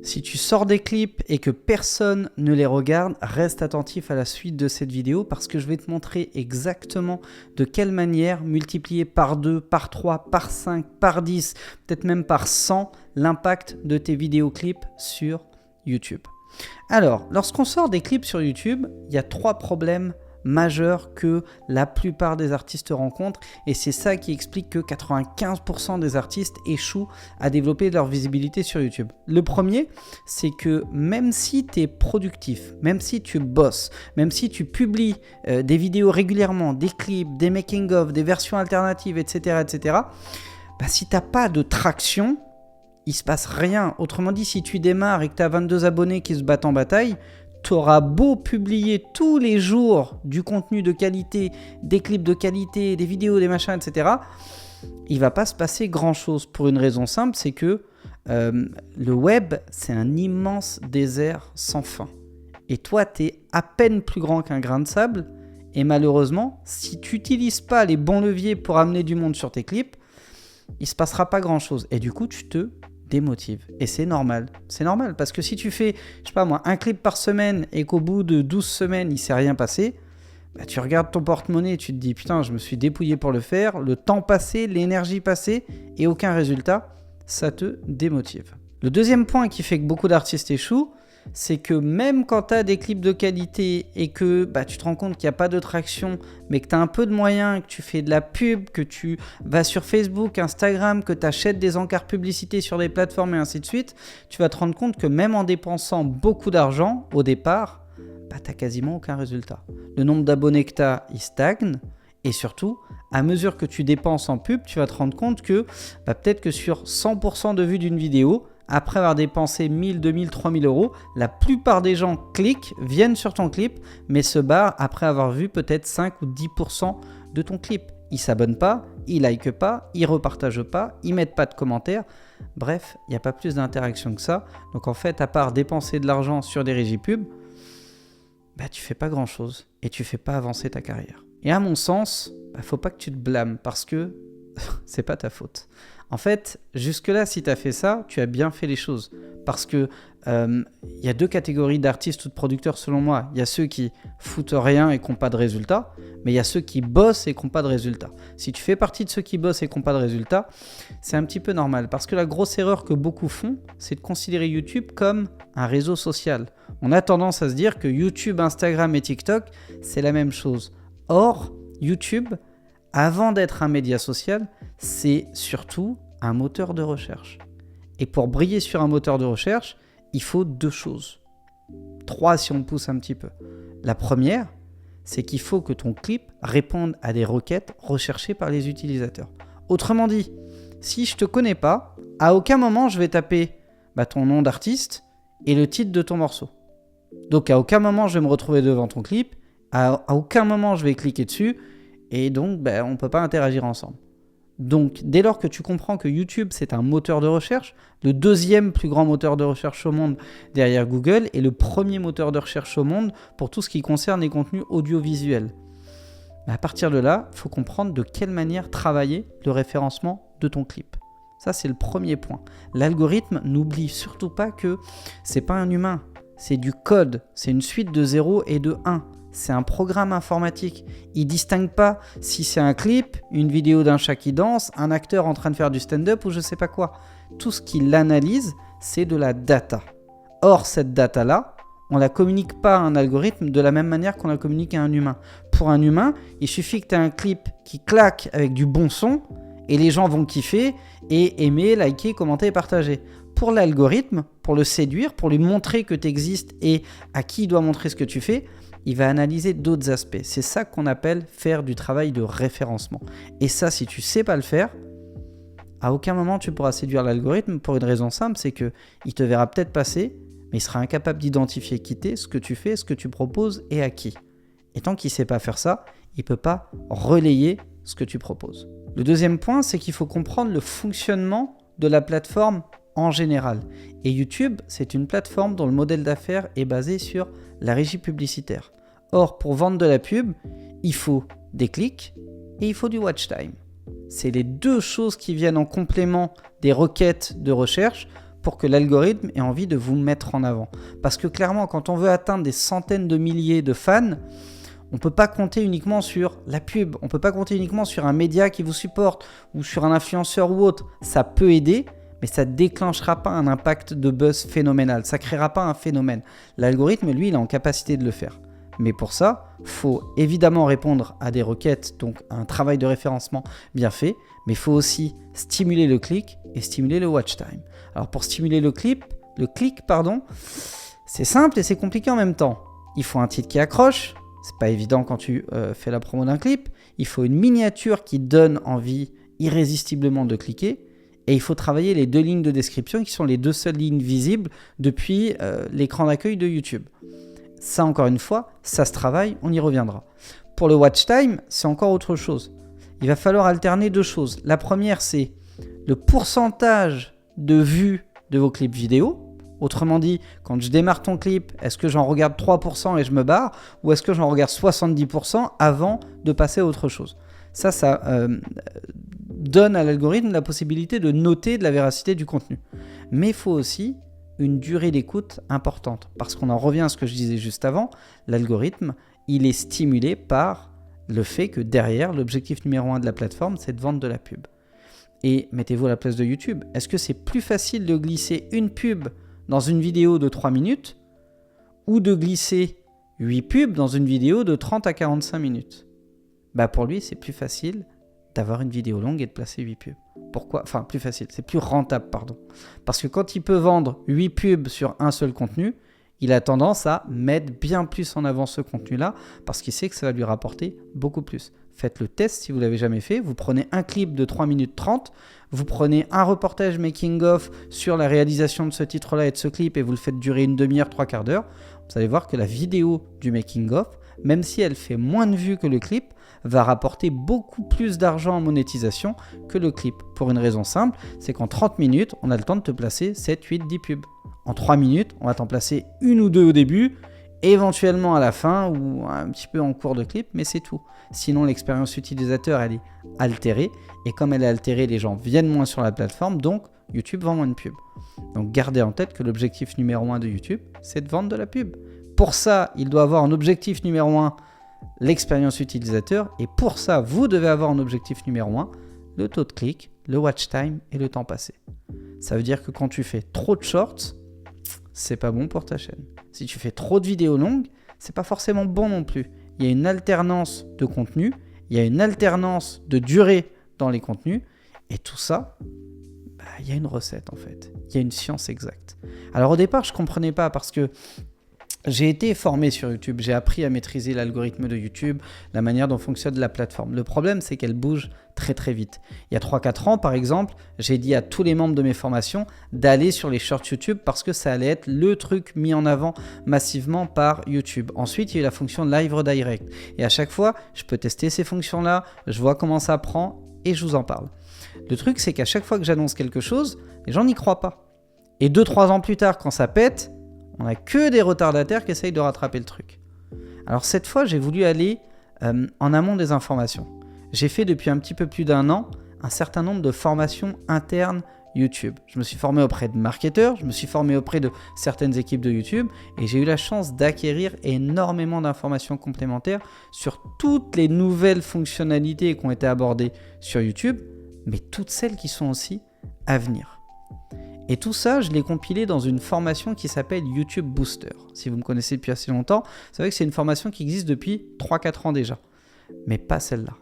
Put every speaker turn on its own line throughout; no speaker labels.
Si tu sors des clips et que personne ne les regarde, reste attentif à la suite de cette vidéo parce que je vais te montrer exactement de quelle manière multiplier par 2, par 3, par 5, par 10, peut-être même par 100 l'impact de tes vidéoclips sur YouTube. Alors, lorsqu'on sort des clips sur YouTube, il y a 3 problèmes majeurs que la plupart des artistes rencontrent et c'est ça qui explique que 95% des artistes échouent à développer leur visibilité sur YouTube. Le premier, c'est que même si tu es productif, même si tu bosses, même si tu publies des vidéos régulièrement, des clips, des making-of, des versions alternatives, etc., si tu n'as pas de traction, il ne se passe rien. Autrement dit, si tu démarres et que tu as 22 abonnés qui se battent en bataille, tu auras beau publier tous les jours du contenu de qualité, des clips de qualité, des vidéos, des machins, etc. Il ne va pas se passer grand-chose pour une raison simple, c'est que le web, c'est un immense désert sans fin. Et toi, tu es à peine plus grand qu'un grain de sable. Et malheureusement, si tu n'utilises pas les bons leviers pour amener du monde sur tes clips, il ne se passera pas grand-chose. Et du coup, tu te démotive. Et c'est normal. C'est normal parce que si tu fais, je sais pas moi, un clip par semaine et qu'au bout de 12 semaines, il ne s'est rien passé, tu regardes ton porte-monnaie et tu te dis putain, je me suis dépouillé pour le faire, le temps passé, l'énergie passée et aucun résultat, ça te démotive. Le deuxième point qui fait que beaucoup d'artistes échouent, c'est que même quand tu as des clips de qualité et que tu te rends compte qu'il n'y a pas de traction, mais que tu as un peu de moyens, que tu fais de la pub, que tu vas sur Facebook, Instagram, que tu achètes des encarts publicités sur des plateformes et ainsi de suite, tu vas te rendre compte que même en dépensant beaucoup d'argent au départ, tu n'as quasiment aucun résultat. Le nombre d'abonnés que tu as, il stagne. Et surtout, à mesure que tu dépenses en pub, tu vas te rendre compte que peut-être que sur 100% de vues d'une vidéo, après avoir dépensé 1000, 2000, 3000 euros, la plupart des gens cliquent, viennent sur ton clip, mais se barrent après avoir vu peut-être 5 ou 10% de ton clip. Ils ne s'abonnent pas, ils ne likent pas, ils ne repartagent pas, ils ne mettent pas de commentaires. Bref, il n'y a pas plus d'interaction que ça. Donc en fait, à part dépenser de l'argent sur des régies pub, tu ne fais pas grand-chose et tu ne fais pas avancer ta carrière. Et à mon sens, il ne faut pas que tu te blâmes parce que c'est pas ta faute. En fait, jusque-là, si tu as fait ça, tu as bien fait les choses. Parce que y a 2 catégories d'artistes ou de producteurs selon moi. Il y a ceux qui foutent rien et qui n'ont pas de résultats, mais il y a ceux qui bossent et qui n'ont pas de résultats. Si tu fais partie de ceux qui bossent et qui n'ont pas de résultats, c'est un petit peu normal. Parce que la grosse erreur que beaucoup font, c'est de considérer YouTube comme un réseau social. On a tendance à se dire que YouTube, Instagram et TikTok, c'est la même chose. Or, YouTube, avant d'être un média social, c'est surtout un moteur de recherche. Et pour briller sur un moteur de recherche, il faut 2 choses. 3 si on pousse un petit peu. La première, c'est qu'il faut que ton clip réponde à des requêtes recherchées par les utilisateurs. Autrement dit, si je ne te connais pas, à aucun moment je vais taper ton nom d'artiste et le titre de ton morceau. Donc à aucun moment je vais me retrouver devant ton clip, à aucun moment je vais cliquer dessus, et donc on ne peut pas interagir ensemble. Donc dès lors que tu comprends que YouTube c'est un moteur de recherche, le 2e plus grand moteur de recherche au monde derrière Google et le 1er moteur de recherche au monde pour tout ce qui concerne les contenus audiovisuels. À partir de là, il faut comprendre de quelle manière travailler le référencement de ton clip. Ça c'est le premier point. L'algorithme, n'oublie surtout pas que c'est pas un humain, c'est du code, c'est une suite de 0 et de 1. C'est un programme informatique. Il ne distingue pas si c'est un clip, une vidéo d'un chat qui danse, un acteur en train de faire du stand-up ou je ne sais pas quoi. Tout ce qu'il analyse, c'est de la data. Or, cette data-là, on ne la communique pas à un algorithme de la même manière qu'on la communique à un humain. Pour un humain, il suffit que tu aies un clip qui claque avec du bon son et les gens vont kiffer et aimer, liker, commenter et partager. Pour l'algorithme, pour le séduire, pour lui montrer que tu existes et à qui il doit montrer ce que tu fais, il va analyser d'autres aspects. C'est ça qu'on appelle faire du travail de référencement. Et ça, si tu ne sais pas le faire, à aucun moment tu pourras séduire l'algorithme pour une raison simple, c'est qu'il te verra peut-être passer, mais il sera incapable d'identifier qui t'es, ce que tu fais, ce que tu proposes et à qui. Et tant qu'il ne sait pas faire ça, il ne peut pas relayer ce que tu proposes. Le deuxième point, c'est qu'il faut comprendre le fonctionnement de la plateforme en général. Et YouTube, c'est une plateforme dont le modèle d'affaires est basé sur la régie publicitaire. Or, pour vendre de la pub, il faut des clics et il faut du watch time. C'est les 2 choses qui viennent en complément des requêtes de recherche pour que l'algorithme ait envie de vous mettre en avant. Parce que clairement, quand on veut atteindre des centaines de milliers de fans, on ne peut pas compter uniquement sur la pub, on ne peut pas compter uniquement sur un média qui vous supporte ou sur un influenceur ou autre. Ça peut aider, mais ça ne déclenchera pas un impact de buzz phénoménal. Ça ne créera pas un phénomène. L'algorithme, lui, il est en capacité de le faire. Mais pour ça, il faut évidemment répondre à des requêtes, donc un travail de référencement bien fait, mais il faut aussi stimuler le clic et stimuler le watch time. Alors pour stimuler le clic, c'est simple et c'est compliqué en même temps. Il faut un titre qui accroche, c'est pas évident quand tu fais la promo d'un clip. Il faut une miniature qui donne envie irrésistiblement de cliquer. Et il faut travailler les 2 lignes de description qui sont les 2 seules lignes visibles depuis l'écran d'accueil de YouTube. Ça, encore une fois, ça se travaille, on y reviendra. Pour le watch time, c'est encore autre chose. Il va falloir alterner 2 choses. La première, c'est le pourcentage de vues de vos clips vidéo. Autrement dit, quand je démarre ton clip, est-ce que j'en regarde 3% et je me barre, ou est-ce que j'en regarde 70% avant de passer à autre chose ? Ça donne à l'algorithme la possibilité de noter de la véracité du contenu. Mais il faut aussi une durée d'écoute importante, parce qu'on en revient à ce que je disais juste avant, l'algorithme, il est stimulé par le fait que derrière, l'objectif numéro 1 de la plateforme, c'est de vendre de la pub. Et mettez-vous à la place de YouTube. Est-ce que c'est plus facile de glisser une pub dans une vidéo de 3 minutes ou de glisser 8 pubs dans une vidéo de 30 à 45 minutes ? Pour lui, c'est plus facile d'avoir une vidéo longue et de placer 8 pubs. Pourquoi ? Enfin, plus facile, c'est plus rentable, pardon. Parce que quand il peut vendre 8 pubs sur un seul contenu, il a tendance à mettre bien plus en avant ce contenu-là parce qu'il sait que ça va lui rapporter beaucoup plus. Faites le test si vous ne l'avez jamais fait. Vous prenez un clip de 3 minutes 30, vous prenez un reportage making-of sur la réalisation de ce titre-là et de ce clip et vous le faites durer une demi-heure, 3/4 d'heure. Vous allez voir que la vidéo du making-of, même si elle fait moins de vues que le clip, va rapporter beaucoup plus d'argent en monétisation que le clip. Pour une raison simple, c'est qu'en 30 minutes, on a le temps de te placer 7, 8, 10 pubs. En 3 minutes, on va t'en placer 1 ou 2 au début, éventuellement à la fin ou un petit peu en cours de clip, mais c'est tout. Sinon, l'expérience utilisateur, elle est altérée. Et comme elle est altérée, les gens viennent moins sur la plateforme, donc YouTube vend moins de pubs. Donc gardez en tête que l'objectif numéro 1 de YouTube, c'est de vendre de la pub. Pour ça, il doit avoir un objectif numéro 1, l'expérience utilisateur. Et pour ça, vous devez avoir un objectif numéro 1, le taux de clic, le watch time et le temps passé. Ça veut dire que quand tu fais trop de shorts, c'est pas bon pour ta chaîne. Si tu fais trop de vidéos longues, c'est pas forcément bon non plus. Il y a une alternance de contenu, il y a une alternance de durée dans les contenus, et tout ça, il y a une recette en fait. Il y a une science exacte. Alors au départ, je comprenais pas parce que j'ai été formé sur YouTube, j'ai appris à maîtriser l'algorithme de YouTube, la manière dont fonctionne la plateforme. Le problème, c'est qu'elle bouge très très vite. Il y a 3-4 ans, par exemple, j'ai dit à tous les membres de mes formations d'aller sur les shorts YouTube parce que ça allait être le truc mis en avant massivement par YouTube. Ensuite, il y a eu la fonction Live Redirect. Et à chaque fois, je peux tester ces fonctions-là, je vois comment ça prend et je vous en parle. Le truc, c'est qu'à chaque fois que j'annonce quelque chose, les gens n'y croient pas. Et 2-3 ans plus tard, quand ça pète, on n'a que des retardataires qui essayent de rattraper le truc. Alors cette fois, j'ai voulu aller en amont des informations. J'ai fait depuis un petit peu plus d'1 an un certain nombre de formations internes YouTube. Je me suis formé auprès de marketeurs, je me suis formé auprès de certaines équipes de YouTube et j'ai eu la chance d'acquérir énormément d'informations complémentaires sur toutes les nouvelles fonctionnalités qui ont été abordées sur YouTube, mais toutes celles qui sont aussi à venir. Et tout ça, je l'ai compilé dans une formation qui s'appelle YouTube Booster. Si vous me connaissez depuis assez longtemps, vous savez que c'est une formation qui existe depuis 3-4 ans déjà. Mais pas celle-là.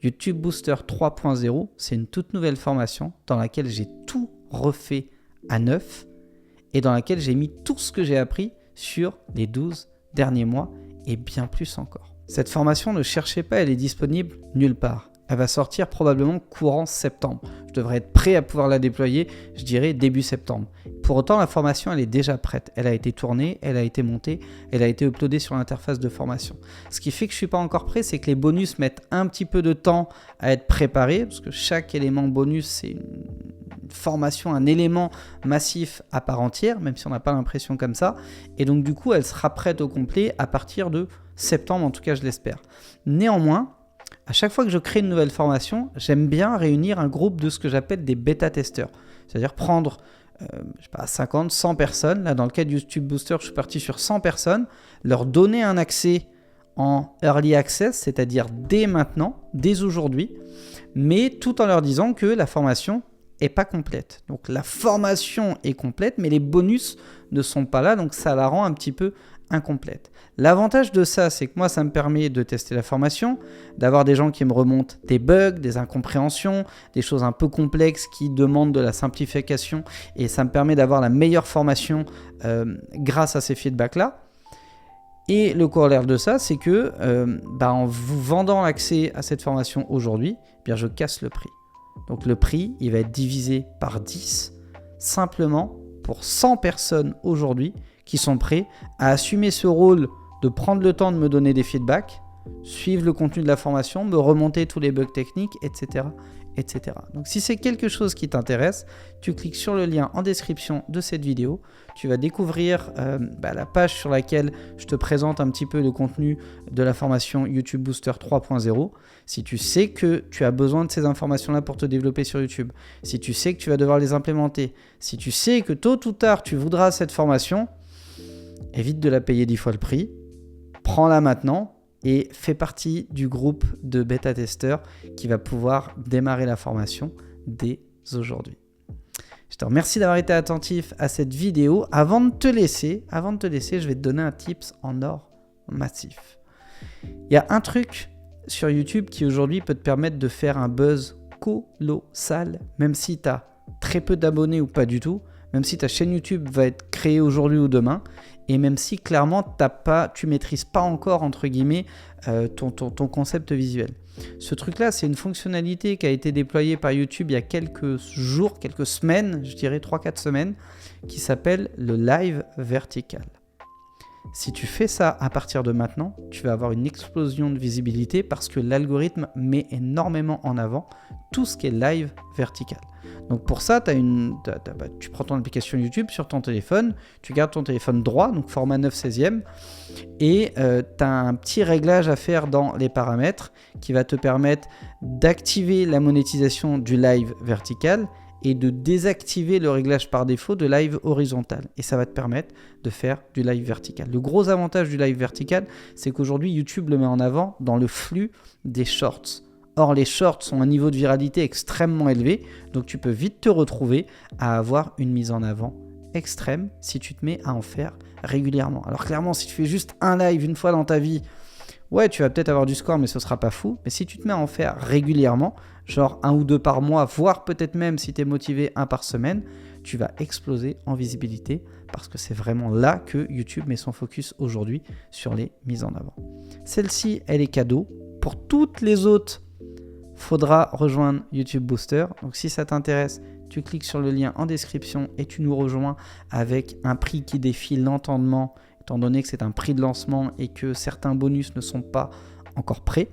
YouTube Booster 3.0, c'est une toute nouvelle formation dans laquelle j'ai tout refait à neuf et dans laquelle j'ai mis tout ce que j'ai appris sur les 12 derniers mois et bien plus encore. Cette formation, ne cherchez pas, elle est disponible nulle part. Elle va sortir probablement courant septembre. Je devrais être prêt à pouvoir la déployer, je dirais début septembre. Pour autant, la formation, elle est déjà prête. Elle a été tournée, elle a été montée, elle a été uploadée sur l'interface de formation. Ce qui fait que je ne suis pas encore prêt, c'est que les bonus mettent un petit peu de temps à être préparés, parce que chaque élément bonus, c'est une formation, un élément massif à part entière, même si on n'a pas l'impression comme ça. Et donc, du coup, elle sera prête au complet à partir de septembre, en tout cas, je l'espère. Néanmoins, à chaque fois que je crée une nouvelle formation, j'aime bien réunir un groupe de ce que j'appelle des bêta-testeurs. C'est-à-dire prendre je sais pas, 50, 100 personnes. Là, dans le cas de YouTube Booster, je suis parti sur 100 personnes. Leur donner un accès en Early Access, c'est-à-dire dès maintenant, dès aujourd'hui, mais tout en leur disant que la formation n'est pas complète. Donc la formation est complète, mais les bonus ne sont pas là, donc ça la rend un petit peu incomplète. L'avantage de ça, c'est que moi, ça me permet de tester la formation, d'avoir des gens qui me remontent des bugs, des incompréhensions, des choses un peu complexes qui demandent de la simplification, et ça me permet d'avoir la meilleure formation grâce à ces feedbacks-là. Et le corollaire de ça, c'est que en vous vendant l'accès à cette formation aujourd'hui, eh bien je casse le prix. Donc le prix, il va être divisé par 10, simplement pour 100 personnes aujourd'hui qui sont prêts à assumer ce rôle de prendre le temps de me donner des feedbacks, suivre le contenu de la formation, me remonter tous les bugs techniques, etc. etc. Donc si c'est quelque chose qui t'intéresse, tu cliques sur le lien en description de cette vidéo. Tu vas découvrir la page sur laquelle je te présente un petit peu le contenu de la formation YouTube Booster 3.0. Si tu sais que tu as besoin de ces informations-là pour te développer sur YouTube, si tu sais que tu vas devoir les implémenter, si tu sais que tôt ou tard tu voudras cette formation, évite de la payer 10 fois le prix, prends-la maintenant et fais partie du groupe de bêta-testeurs qui va pouvoir démarrer la formation dès aujourd'hui. Je te remercie d'avoir été attentif à cette vidéo. Avant de te laisser, je vais te donner un tips en or massif. Il y a un truc sur YouTube qui aujourd'hui peut te permettre de faire un buzz colossal, même si tu as très peu d'abonnés ou pas du tout, même si ta chaîne YouTube va être créée aujourd'hui ou demain, et même si clairement tu maîtrises pas encore entre guillemets ton concept visuel. Ce truc-là, c'est une fonctionnalité qui a été déployée par YouTube il y a quelques jours, quelques semaines, je dirais 3-4 semaines, qui s'appelle le live vertical. Si tu fais ça à partir de maintenant, tu vas avoir une explosion de visibilité parce que l'algorithme met énormément en avant tout ce qui est live vertical. Donc pour ça, tu prends ton application YouTube sur ton téléphone, tu gardes ton téléphone droit, donc format 9/16e, et tu as un petit réglage à faire dans les paramètres qui va te permettre d'activer la monétisation du live vertical et de désactiver le réglage par défaut de live horizontal. Et ça va te permettre de faire du live vertical. Le gros avantage du live vertical, c'est qu'aujourd'hui, YouTube le met en avant dans le flux des shorts. Or, les shorts sont à un niveau de viralité extrêmement élevé, donc tu peux vite te retrouver à avoir une mise en avant extrême si tu te mets à en faire régulièrement. Alors clairement, si tu fais juste un live une fois dans ta vie, ouais, tu vas peut-être avoir du score, mais ce sera pas fou. Mais si tu te mets à en faire régulièrement, genre 1 ou 2 par mois, voire peut-être même si tu es motivé 1 par semaine, tu vas exploser en visibilité parce que c'est vraiment là que YouTube met son focus aujourd'hui sur les mises en avant. Celle-ci, elle est cadeau. Pour toutes les autres, faudra rejoindre YouTube Booster. Donc si ça t'intéresse, tu cliques sur le lien en description et tu nous rejoins avec un prix qui défie l'entendement, étant donné que c'est un prix de lancement et que certains bonus ne sont pas encore prêts.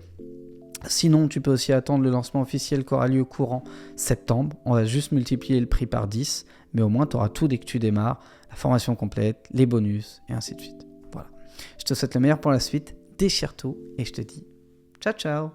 Sinon, tu peux aussi attendre le lancement officiel qui aura lieu courant septembre. On va juste multiplier le prix par 10, mais au moins tu auras tout dès que tu démarres, la formation complète, les bonus et ainsi de suite. Voilà. Je te souhaite le meilleur pour la suite, déchire tout et je te dis ciao ciao.